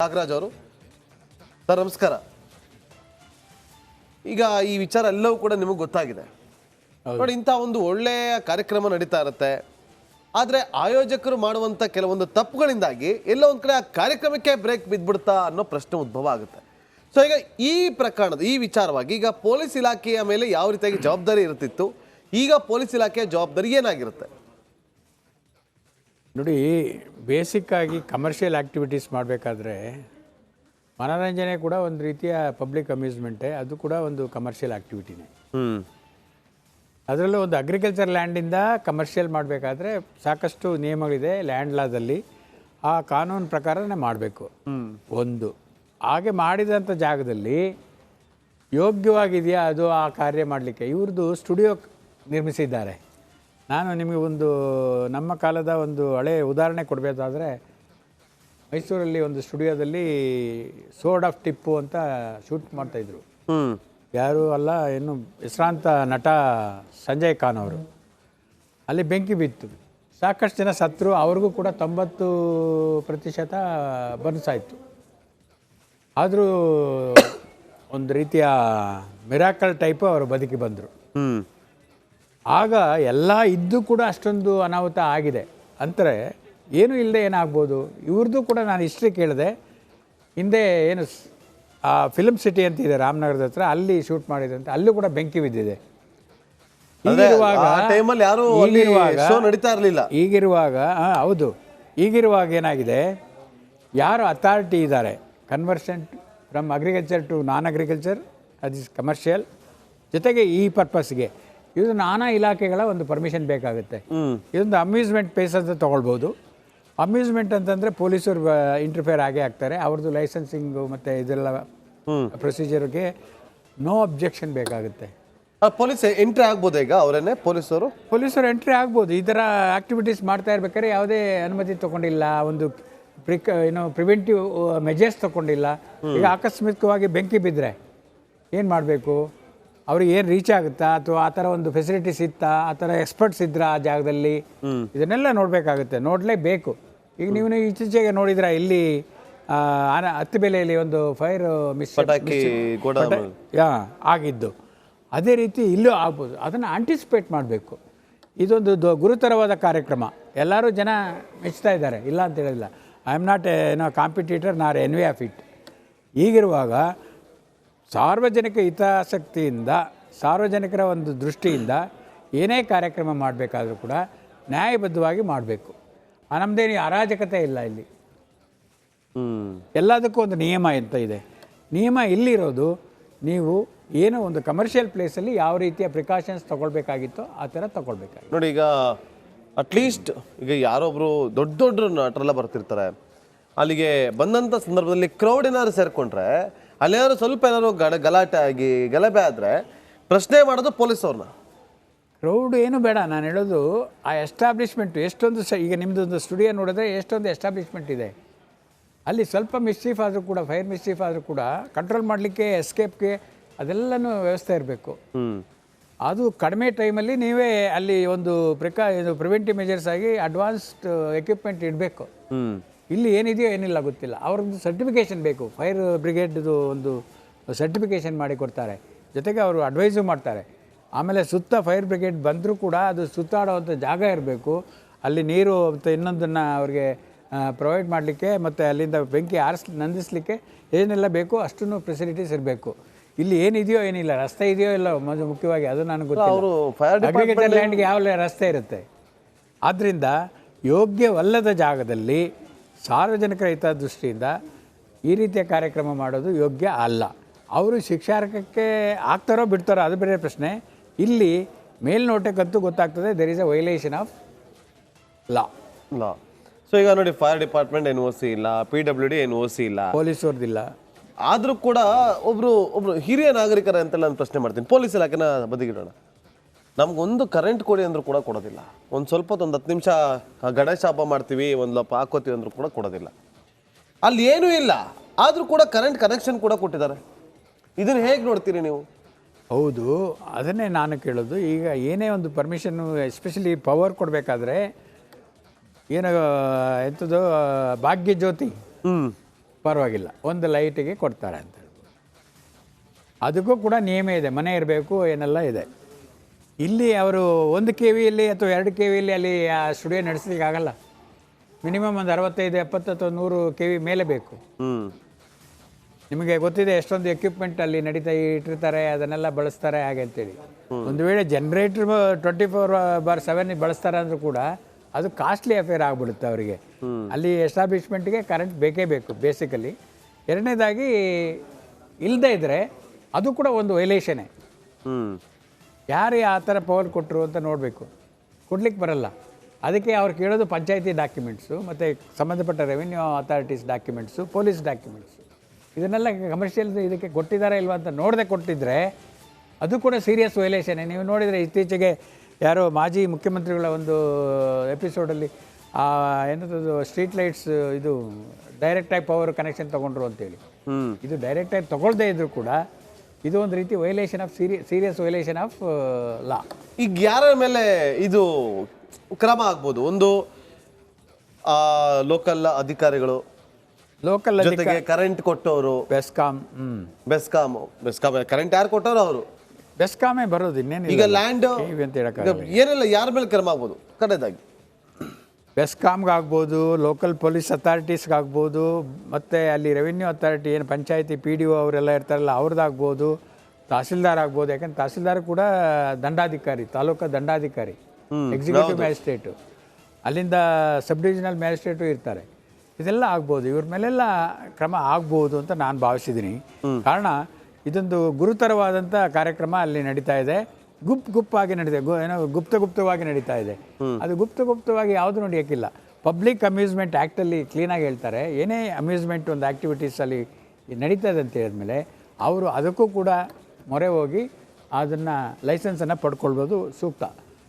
ನಾಗರಾಜ್ ಅವರು ಸರ್ ನಮಸ್ಕಾರ. ಈಗ ಈ ವಿಚಾರ ಎಲ್ಲವೂ ಕೂಡ ನಿಮಗೆ ಗೊತ್ತಾಗಿದೆ ನೋಡಿ. ಇಂಥ ಒಂದು ಒಳ್ಳೆಯ ಕಾರ್ಯಕ್ರಮ ನಡೀತಾ ಇರುತ್ತೆ, ಆದರೆ ಆಯೋಜಕರು ಮಾಡುವಂಥ ಕೆಲವೊಂದು ತಪ್ಪುಗಳಿಂದಾಗಿ ಎಲ್ಲ ಒಂದು ಕಡೆ ಆ ಕಾರ್ಯಕ್ರಮಕ್ಕೆ ಬ್ರೇಕ್ ಬಿದ್ದುಬಿಡ್ತಾ ಅನ್ನೋ ಪ್ರಶ್ನೆ ಉದ್ಭವ ಆಗುತ್ತೆ. ಸೊ ಈಗ ಈ ಪ್ರಕರಣದ ಈ ವಿಚಾರವಾಗಿ ಈಗ ಪೊಲೀಸ್ ಇಲಾಖೆಯ ಮೇಲೆ ಯಾವ ರೀತಿಯಾಗಿ ಜವಾಬ್ದಾರಿ ಇರ್ತಿತ್ತು, ಈಗ ಪೊಲೀಸ್ ಇಲಾಖೆಯ ಜವಾಬ್ದಾರಿ ಏನಾಗಿರುತ್ತೆ ನೋಡಿ. ಬೇಸಿಕ್ಕಾಗಿ ಕಮರ್ಷಿಯಲ್ ಆ್ಯಕ್ಟಿವಿಟೀಸ್ ಮಾಡಬೇಕಾದ್ರೆ ಮನೋರಂಜನೆ ಕೂಡ ಒಂದು ರೀತಿಯ ಪಬ್ಲಿಕ್ ಅಮ್ಯೂಸ್ಮೆಂಟೇ, ಅದು ಕೂಡ ಒಂದು ಕಮರ್ಷಿಯಲ್ ಆ್ಯಕ್ಟಿವಿಟಿನೇ. ಅದರಲ್ಲೂ ಒಂದು ಅಗ್ರಿಕಲ್ಚರ್ ಲ್ಯಾಂಡಿಂದ ಕಮರ್ಷಿಯಲ್ ಮಾಡಬೇಕಾದ್ರೆ ಸಾಕಷ್ಟು ನಿಯಮಗಳಿದೆ ಲ್ಯಾಂಡ್ ಲಾದಲ್ಲಿ, ಆ ಕಾನೂನು ಪ್ರಕಾರನೇ ಮಾಡಬೇಕು. ಒಂದು ಹಾಗೆ ಮಾಡಿದಂಥ ಜಾಗದಲ್ಲಿ ಯೋಗ್ಯವಾಗಿದೆಯಾ ಅದು ಆ ಕಾರ್ಯ ಮಾಡಲಿಕ್ಕೆ. ಇವ್ರದ್ದು ಸ್ಟುಡಿಯೋ ನಿರ್ಮಿಸಿದ್ದಾರೆ. ನಾನು ನಿಮಗೆ ಒಂದು ನಮ್ಮ ಕಾಲದ ಒಂದು ಹಳೆಯ ಉದಾಹರಣೆ ಕೊಡಬೇಕಾದ್ರೆ, ಮೈಸೂರಲ್ಲಿ ಒಂದು ಸ್ಟುಡಿಯೋದಲ್ಲಿ ಸೋರ್ಡ್ ಆಫ್ ಟಿಪ್ಪು ಅಂತ ಶೂಟ್ ಮಾಡ್ತಾಯಿದ್ರು. ಯಾರು ಅಲ್ಲ, ಏನು ವಿಶ್ರಾಂತ ನಟ ಸಂಜಯ್ ಖಾನ್ ಅವರು. ಅಲ್ಲಿ ಬೆಂಕಿ ಬಿತ್ತು, ಸಾಕಷ್ಟು ಜನ ಸತ್ತರು. ಅವ್ರಿಗೂ ಕೂಡ 90% ಬನ್ಸಾಯಿತು. ಆದರೂ ಒಂದು ರೀತಿಯ ಮಿರಾಕಲ್ ಟೈಪು ಅವರು ಬದುಕಿ ಬಂದರು. ಆಗ ಎಲ್ಲ ಇದ್ದು ಕೂಡ ಅಷ್ಟೊಂದು ಅನಾಹುತ ಆಗಿದೆ ಅಂದರೆ ಏನೂ ಇಲ್ಲದೆ ಏನಾಗ್ಬೋದು. ಇವ್ರದ್ದು ಕೂಡ ನಾನು ಹಿಸ್ಟ್ರಿ ಕೇಳಿದೆ. ಹಿಂದೆ ಏನು ಆ ಫಿಲ್ಮ್ ಸಿಟಿ ಅಂತ ಇದೆ ರಾಮನಗರದ ಹತ್ರ, ಅಲ್ಲಿ ಶೂಟ್ ಮಾಡಿದಂತೆ, ಅಲ್ಲೂ ಕೂಡ ಬೆಂಕಿ ಬಿದ್ದಿದೆ. ಈಗಿರುವಾಗ ಹೌದು, ಈಗಿರುವಾಗ ಏನಾಗಿದೆ, ಯಾರು ಅಥಾರಿಟಿ ಇದ್ದಾರೆ, conversion from agriculture to non agriculture, ಅದು ಇಸ್ ಕಮರ್ಷಿಯಲ್, ಜೊತೆಗೆ ಈ ಪರ್ಪಸ್ಗೆ ಇದು ನಾನಾ ಇಲಾಖೆಗಳ ಒಂದು ಪರ್ಮಿಷನ್ ಬೇಕಾಗುತ್ತೆ. ಇದೊಂದು ಅಮ್ಯೂಸ್ಮೆಂಟ್ ಪ್ಲೇಸ್ ಅಂತ ತೊಗೊಳ್ಬೋದು. ಅಮ್ಯೂಸ್ಮೆಂಟ್ ಅಂತಂದರೆ ಪೊಲೀಸರು ಇಂಟರ್ಫಿಯರ್ ಆಗೇ ಆಗ್ತಾರೆ. ಅವ್ರದ್ದು ಲೈಸೆನ್ಸಿಂಗು ಮತ್ತು ಇದೆಲ್ಲ ಪ್ರೊಸೀಜರ್ಗೆ ನೋ ಅಬ್ಜೆಕ್ಷನ್ ಬೇಕಾಗುತ್ತೆ. ಪೊಲೀಸ್ ಎಂಟ್ರಿ ಆಗ್ಬೋದು. ಈಗ ಅವರೇನೆ ಪೊಲೀಸರು ಎಂಟ್ರಿ ಆಗ್ಬೋದು. ಈ ಥರ ಆ್ಯಕ್ಟಿವಿಟೀಸ್ ಮಾಡ್ತಾ ಇರ್ಬೇಕಾದ್ರೆ ಯಾವುದೇ ಅನುಮತಿ ತೊಗೊಂಡಿಲ್ಲ, ಒಂದು ಪ್ರಿವೆಂಟಿವ್ ಮೆಜರ್ಸ್ ತೊಗೊಂಡಿಲ್ಲ. ಈಗ ಆಕಸ್ಮಿಕವಾಗಿ ಬೆಂಕಿ ಬಿದ್ದರೆ ಏನು ಮಾಡಬೇಕು, ಅವ್ರಿಗೆ ಏನು ರೀಚ್ ಆಗುತ್ತಾ, ಅಥವಾ ಆ ಥರ ಒಂದು ಫೆಸಿಲಿಟೀಸ್ ಇತ್ತಾ, ಆ ಥರ ಎಕ್ಸ್ಪರ್ಟ್ಸ್ ಇದ್ರ ಆ ಜಾಗದಲ್ಲಿ, ಇದನ್ನೆಲ್ಲ ನೋಡಬೇಕಾಗುತ್ತೆ, ನೋಡಲೇಬೇಕು. ಈಗ ನೀವು ಇತ್ತೀಚೆಗೆ ನೋಡಿದ್ರೆ ಇಲ್ಲಿ ಹತ್ತಿಬೆಲೆಯಲ್ಲಿ ಒಂದು ಫೈರ್ ಆಗಿದ್ದು, ಅದೇ ರೀತಿ ಇಲ್ಲೂ ಆಗ್ಬೋದು. ಅದನ್ನು ಆಂಟಿಸಿಪೇಟ್ ಮಾಡಬೇಕು. ಇದೊಂದು ಗುರುತರವಾದ ಕಾರ್ಯಕ್ರಮ, ಎಲ್ಲರೂ ಜನ ಮೆಚ್ತಾ ಇದ್ದಾರೆ, ಇಲ್ಲ ಅಂತ ಹೇಳಿಲ್ಲ. ಐ ಆಮ್ ನಾಟ್ ಕಾಂಪಿಟೇಟರ್ ನಾರ್ ಎನ್ವಿ ಆಫ್ ಇಟ್. ಹೀಗಿರುವಾಗ ಸಾರ್ವಜನಿಕ ಹಿತಾಸಕ್ತಿಯಿಂದ, ಸಾರ್ವಜನಿಕರ ಒಂದು ದೃಷ್ಟಿಯಿಂದ ಏನೇ ಕಾರ್ಯಕ್ರಮ ಮಾಡಬೇಕಾದ್ರೂ ಕೂಡ ನ್ಯಾಯಬದ್ಧವಾಗಿ ಮಾಡಬೇಕು. ನಮ್ಮದೇನು ಅರಾಜಕತೆ ಇಲ್ಲ ಇಲ್ಲಿ. ಎಲ್ಲದಕ್ಕೂ ಒಂದು ನಿಯಮ ಅಂತ ಇದೆ. ನಿಯಮ ಇಲ್ಲಿರೋದು, ನೀವು ಏನೋ ಒಂದು ಕಮರ್ಷಿಯಲ್ ಪ್ಲೇಸಲ್ಲಿ ಯಾವ ರೀತಿಯ ಪ್ರಿಕಾಷನ್ಸ್ ತೊಗೊಳ್ಬೇಕಾಗಿತ್ತೋ ಆ ಥರ ತೊಗೊಳ್ಬೇಕಾಗಿತ್ತು. ನೋಡಿ, ಈಗ ಅಟ್ಲೀಸ್ಟ್ ಈಗ ಯಾರೊಬ್ಬರು ದೊಡ್ಡ ದೊಡ್ಡ ನಟರೆಲ್ಲ ಬರ್ತಿರ್ತಾರೆ, ಅಲ್ಲಿಗೆ ಬಂದಂಥ ಸಂದರ್ಭದಲ್ಲಿ ಕ್ರೌಡ್ ಏನಾದ್ರು ಸೇರಿಕೊಂಡ್ರೆ, ಅಲ್ಲೇನಾದ್ರು ಸ್ವಲ್ಪ ಏನಾದ್ರು ಗಲಾಟೆ ಆಗಿ ಗಲಭೆ ಆದರೆ ಪ್ರಶ್ನೆ ಮಾಡೋದು ಪೊಲೀಸವ್ರನ್ನ. ಕ್ರೌಡ್ ಏನು ಬೇಡ, ನಾನು ಹೇಳೋದು ಆ ಎಸ್ಟಾಬ್ಲಿಷ್ಮೆಂಟು ಎಷ್ಟೊಂದು ಈಗ ನಿಮ್ಮದೊಂದು ಸ್ಟುಡಿಯೋ ನೋಡಿದ್ರೆ ಎಷ್ಟೊಂದು ಎಸ್ಟಾಬ್ಲಿಷ್ಮೆಂಟ್ ಇದೆ. ಅಲ್ಲಿ ಸ್ವಲ್ಪ ಮಿಸ್ಚೀಫ್ ಆದರೂ ಕೂಡ, ಫೈರ್ ಮಿಸ್ಚೀಫ್ ಆದರೂ ಕೂಡ ಕಂಟ್ರೋಲ್ ಮಾಡಲಿಕ್ಕೆ, ಎಸ್ಕೇಪ್ಗೆ ಅದೆಲ್ಲನೂ ವ್ಯವಸ್ಥೆ ಇರಬೇಕು. ಅದು ಕಡಿಮೆ ಟೈಮಲ್ಲಿ ನೀವೇ ಅಲ್ಲಿ ಒಂದು ಪ್ರಿವೆಂಟಿವ್ ಮೆಜರ್ಸ್ ಆಗಿ ಅಡ್ವಾನ್ಸ್ಡ್ ಎಕ್ವಿಪ್ಮೆಂಟ್ ಇಡಬೇಕು. ಇಲ್ಲಿ ಏನಿದೆಯೋ ಏನಿಲ್ಲ ಗೊತ್ತಿಲ್ಲ. ಅವ್ರದ್ದು ಸರ್ಟಿಫಿಕೇಷನ್ ಬೇಕು. ಫೈರ್ ಬ್ರಿಗೇಡ್ದು ಒಂದು ಸರ್ಟಿಫಿಕೇಷನ್ ಮಾಡಿ ಕೊಡ್ತಾರೆ, ಜೊತೆಗೆ ಅವರು ಅಡ್ವೈಸು ಮಾಡ್ತಾರೆ. ಆಮೇಲೆ ಸುತ್ತ ಫೈರ್ ಬ್ರಿಗೇಡ್ ಬಂದರೂ ಕೂಡ ಅದು ಸುತ್ತಾಡೋವಂಥ ಜಾಗ ಇರಬೇಕು. ಅಲ್ಲಿ ನೀರು ಮತ್ತು ಇನ್ನೊಂದನ್ನು ಅವ್ರಿಗೆ ಪ್ರೊವೈಡ್ ಮಾಡಲಿಕ್ಕೆ, ಮತ್ತು ಅಲ್ಲಿಂದ ಬೆಂಕಿ ನಂದಿಸಲಿಕ್ಕೆ ಏನೆಲ್ಲ ಬೇಕು ಅಷ್ಟನ್ನು ಫೆಸಿಲಿಟೀಸ್ ಇರಬೇಕು. ಇಲ್ಲಿ ಏನಿದೆಯೋ ಏನಿಲ್ಲ, ರಸ್ತೆ ಇದೆಯೋ ಇಲ್ಲ ಮುಖ್ಯವಾಗಿ, ಅದು ನನಗೆ ಗೊತ್ತಿಲ್ಲ. ಅಗ್ರಿಕಲ್ಚರ್ ಲ್ಯಾಂಡ್ಗೆ ಯಾವ ರಸ್ತೆ ಇರುತ್ತೆ. ಆದ್ದರಿಂದ ಯೋಗ್ಯವಲ್ಲದ ಜಾಗದಲ್ಲಿ ಸಾರ್ವಜನಿಕರ ಹಿತದೃಷ್ಟಿಯಿಂದ ಈ ರೀತಿಯ ಕಾರ್ಯಕ್ರಮ ಮಾಡೋದು ಯೋಗ್ಯ ಅಲ್ಲ. ಅವರು ಶಿಕ್ಷಾರ್ಹಕ್ಕೆ ಆಗ್ತಾರೋ ಬಿಡ್ತಾರೋ ಅದು ಬೇರೆ ಪ್ರಶ್ನೆ. ಇಲ್ಲಿ ಮೇಲ್ನೋಟಕ್ಕಂತೂ ಗೊತ್ತಾಗ್ತದೆ there is a violation of law. So ಈಗ ನೋಡಿ, ಫೈರ್ ಡಿಪಾರ್ಟ್ಮೆಂಟ್ NOC ಇಲ್ಲ, PWD NOC ಇಲ್ಲ, ಪೊಲೀಸವ್ರದ್ದಿಲ್ಲ. ಆದರೂ ಕೂಡ ಒಬ್ರು ಹಿರಿಯ ನಾಗರಿಕರ ಅಂತೆಲ್ಲ ನಾನು ಪ್ರಶ್ನೆ ಮಾಡ್ತೀನಿ. ಪೊಲೀಸ್ ಇಲಾಖೆನ ಬದಿಗಿಡೋಣ, ನಮಗೊಂದು ಕರೆಂಟ್ ಕೊಡಿ ಅಂದರೂ ಕೂಡ ಕೊಡೋದಿಲ್ಲ. ಒಂದು ಸ್ವಲ್ಪ ಒಂದು 10 ನಿಮಿಷ ಗಣೇಶ ಹಬ್ಬ ಮಾಡ್ತೀವಿ, ಒಂದು ಲಪ ಹಾಕೋತೀವಿ ಅಂದರೂ ಕೂಡ ಕೊಡೋದಿಲ್ಲ. ಅಲ್ಲಿ ಏನೂ ಇಲ್ಲ, ಆದರೂ ಕೂಡ ಕರೆಂಟ್ ಕನೆಕ್ಷನ್ ಕೂಡ ಕೊಟ್ಟಿದ್ದಾರೆ. ಇದನ್ನು ಹೇಗೆ ನೋಡ್ತೀರಿ ನೀವು? ಹೌದು, ಅದನ್ನೇ ನಾನು ಕೇಳೋದು. ಈಗ ಏನೇ ಒಂದು ಪರ್ಮಿಷನ್ನು, ಎಸ್ಪೆಷಲಿ ಪವರ್ ಕೊಡಬೇಕಾದ್ರೆ ಏನು ಎಂಥದ್ದು ಭಾಗ್ಯ ಜ್ಯೋತಿ ಪರವಾಗಿಲ್ಲ, ಒಂದು ಲೈಟಿಗೆ ಕೊಡ್ತಾರೆ ಅಂತ. ಅದಕ್ಕೂ ಕೂಡ ನಿಯಮ ಇದೆ, ಮನೆ ಇರಬೇಕು ಏನೆಲ್ಲ ಇದೆ. ಇಲ್ಲಿ ಅವರು 1 KVಯಲ್ಲಿ ಅಥವಾ 2 KVಯಲ್ಲಿ ಅಲ್ಲಿ ಆ ಸ್ಟುಡಿಯೋ ನಡೆಸಲಿಕ್ಕೆ ಆಗಲ್ಲ. ಮಿನಿಮಮ್ ಒಂದು 65, 70 ಅಥವಾ 100 KV ಮೇಲೆ ಬೇಕು. ನಿಮಗೆ ಗೊತ್ತಿದೆ ಎಷ್ಟೊಂದು ಎಕ್ವಿಪ್ಮೆಂಟ್ ಅಲ್ಲಿ ಇಟ್ಟಿರ್ತಾರೆ, ಅದನ್ನೆಲ್ಲ ಬಳಸ್ತಾರೆ ಹಾಗೆ ಅಂತೇಳಿ. ಒಂದು ವೇಳೆ ಜನರೇಟರ್ 24/7 ಬಳಸ್ತಾರೆ ಅಂದರೂ ಕೂಡ ಅದು ಕಾಸ್ಟ್ಲಿ ಅಫೇರ್ ಆಗಿಬಿಡುತ್ತೆ ಅವರಿಗೆ. ಅಲ್ಲಿ ಎಸ್ಟಾಬ್ಲಿಷ್ಮೆಂಟ್ಗೆ ಕರೆಂಟ್ ಬೇಕೇ ಬೇಕು ಬೇಸಿಕಲಿ. ಎರಡನೇದಾಗಿ ಇಲ್ಲದೇ ಇದ್ದರೆ ಅದು ಕೂಡ ಒಂದು ವೈಲೇಷನೇ. ಯಾರೇ ಆ ಥರ ಪವರ್ ಕೊಟ್ಟರು ಅಂತ ನೋಡಬೇಕು, ಕೊಡ್ಲಿಕ್ಕೆ ಬರಲ್ಲ. ಅದಕ್ಕೆ ಅವ್ರು ಕೇಳೋದು ಪಂಚಾಯತಿ ಡಾಕ್ಯುಮೆಂಟ್ಸು, ಮತ್ತು ಸಂಬಂಧಪಟ್ಟ revenue authorities documents, police documents, ಇದನ್ನೆಲ್ಲ ಕಮರ್ಷಿಯಲ್ ಇದಕ್ಕೆ ಕೊಟ್ಟಿದ್ದಾರಾ ಇಲ್ವಾ ಅಂತ ನೋಡದೆ ಕೊಟ್ಟಿದ್ದರೆ ಅದು ಕೂಡ ಸೀರಿಯಸ್ ವೈಲೇಷನ್ನೇ. ನೀವು ನೋಡಿದರೆ ಇತ್ತೀಚೆಗೆ ಯಾರೋ ಮಾಜಿ ಮುಖ್ಯಮಂತ್ರಿಗಳ ಒಂದು ಎಪಿಸೋಡಲ್ಲಿ ಏನದು ಸ್ಟ್ರೀಟ್ ಲೈಟ್ಸ್ ಇದು ಡೈರೆಕ್ಟಾಗಿ ಪವರ್ ಕನೆಕ್ಷನ್ ತೊಗೊಂಡ್ರು ಅಂತೇಳಿ. ಇದು ಡೈರೆಕ್ಟಾಗಿ ತೊಗೊಳ್ದೇ ಇದ್ದರೂ ಕೂಡ ಇದು ಒಂದು ರೀತಿ violation of serious violation of ಲಾ. ಈಗ ಯಾರ ಮೇಲೆ ಇದು ಕ್ರಮ ಆಗ್ಬೋದು? ಒಂದು ಲೋಕಲ್ ಅಧಿಕಾರಿಗಳು, ಲೋಕಲ್ ಜೊತೆಗೆ ಕರೆಂಟ್ ಕೊಟ್ಟವರು, ಬೆಸ್ಕಾಂ ಕರೆಂಟ್ ಯಾರು ಕೊಟ್ಟವರು ಅವರು, ಬೆಸ್ಕಾಮೇ ಬರೋದು, ಇನ್ನೇನು ಈಗ ಲ್ಯಾಂಡ್ ಅಂತ ಹೇಳಕ್ಕೆ ಏನೆಲ್ಲ ಯಾರ ಮೇಲೆ ಕ್ರಮ ಆಗ್ಬೋದು? ಕಡೆದಾಗಿ ಬೆಸ್ಕಾಮ್ಗಾಗ್ಬೋದು, ಲೋಕಲ್ ಪೊಲೀಸ್ ಅಥಾರಿಟೀಸ್ಗಾಗ್ಬೋದು, ಮತ್ತು ಅಲ್ಲಿ ರೆವಿನ್ಯೂ ಅಥಾರಿಟಿ ಏನು ಪಂಚಾಯತಿ PDO ಅವರೆಲ್ಲ ಇರ್ತಾರಲ್ಲ ಅವ್ರದ್ದಾಗ್ಬೋದು, ತಹಸೀಲ್ದಾರ್ ಆಗ್ಬೋದು. ಯಾಕಂದ್ರೆ ತಹಸೀಲ್ದಾರ್ ಕೂಡ ದಂಡಾಧಿಕಾರಿ, ತಾಲೂಕು ದಂಡಾಧಿಕಾರಿ, ಎಕ್ಸಿಕ್ಯೂಟಿವ್ ಮ್ಯಾಜಿಸ್ಟ್ರೇಟು, ಅಲ್ಲಿಂದ ಸಬ್ ಡಿವಿಷನಲ್ ಮ್ಯಾಜಿಸ್ಟ್ರೇಟು ಇರ್ತಾರೆ. ಇದೆಲ್ಲ ಆಗ್ಬೋದು, ಇವ್ರ ಮೇಲೆಲ್ಲ ಕ್ರಮ ಆಗ್ಬೋದು ಅಂತ ನಾನು ಭಾವಿಸಿದ್ದೀನಿ. ಕಾರಣ ಇದೊಂದು ಗುರುತರವಾದಂಥ ಕಾರ್ಯಕ್ರಮ ಅಲ್ಲಿ ನಡೀತಾ ಇದೆ. ಗುಪ್ತವಾಗಿ ನಡೀತಾ ಏನೋ ಗುಪ್ತವಾಗಿ ನಡೀತಾ ಇದೆ. ಅದು ಗುಪ್ತವಾಗಿ ಯಾವುದು ನಡೆಯೋಕ್ಕಿಲ್ಲ. ಪಬ್ಲಿಕ್ ಅಮ್ಯೂಸ್ಮೆಂಟ್ ಆ್ಯಕ್ಟಲ್ಲಿ ಕ್ಲೀನಾಗಿ ಹೇಳ್ತಾರೆ, ಏನೇ ಅಮ್ಯೂಸ್ಮೆಂಟ್ ಒಂದು ಆ್ಯಕ್ಟಿವಿಟೀಸಲ್ಲಿ ನಡೀತಾ ಇದೆ ಅಂತ ಹೇಳಿದ್ಮೇಲೆ ಅವರು ಅದಕ್ಕೂ ಕೂಡ ಮೊರೆ ಹೋಗಿ ಅದನ್ನು ಲೈಸೆನ್ಸನ್ನು ಪಡ್ಕೊಳ್ಬೋದು ಸೂಕ್ತ.